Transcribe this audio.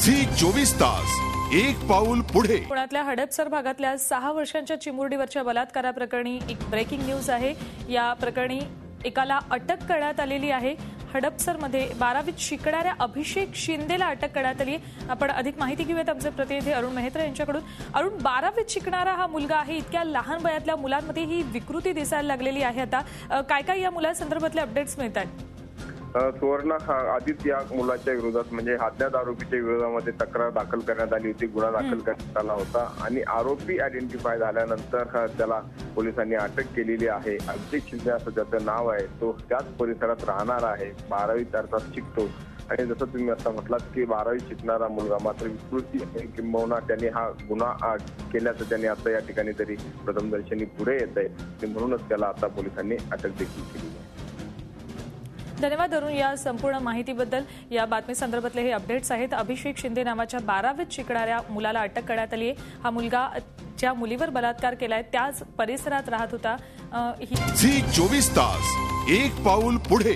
Zee 24 तास एक पाऊल पुढे। पुण्यातल्या हडपसर भागातल्या 6 वर्षांच्या चिमुरडीवरच्या बलात्काराप्रकरणी एक ब्रेकिंग न्यूज आहे। या प्रकरणी एकाला अटक करण्यात आलेली आहे। हडपसरमध्ये 12वीत शिकणाऱ्या अभिषेक शिंदेला अटक करण्यात आली। आपण अधिक माहिती घेऊयात आमचे प्रतिनिधी अरुण मेहत्रा यांच्याकडून। अरुण, 12वीत शिकणारा हा मुलगा आहे। इतक्या लहान वयातल्या मुलांमध्ये ही विकृती दिसायला लागलेली आहे। आता काय या मुलांसंदर्भातले अपडेट्स मिळतात? सुवर्ण आधीच या मुलाच्या विरोधात म्हणजे अज्ञात आरोपीच्या विरोधामध्ये तक्रार दाखल करण्यात आली होती, गुन्हा दाखल करण्यात आला होता आणि आरोपी आयडेंटिफाय झाल्यानंतर त्याला पोलिसांनी अटक केलेली आहे। अभिषेक शिंदे असं त्याचं नाव आहे। तो त्याच परिसरात राहणार आहे। 12वीत अर्थात शिकतो आणि जसं तुम्ही आता म्हटलात की 12वीत शिकणारा मुलगा मात्र विकृती आहे किंबहुना त्यांनी हा गुन्हा केल्याचं त्यांनी आता या ठिकाणी तरी प्रथमदर्शनी पुढे येत आहे। म्हणूनच त्याला आता पोलिसांनी अटक देखील केली आहे। धन्यवाद अरुण या संपूर्ण माहितीबद्दल। या बातमी संदर्भातले हे अपडेट्स आहेत। अभिषेक शिंदे नावाच्या 12वीत शिकणाऱ्या मुलाला अटक करण्यात आली आहे। हा मुलगा ज्या मुलीवर बलात्कार केलाय त्याच परिसरात राहत होता। झी 24 तास एक पाऊल पुढे।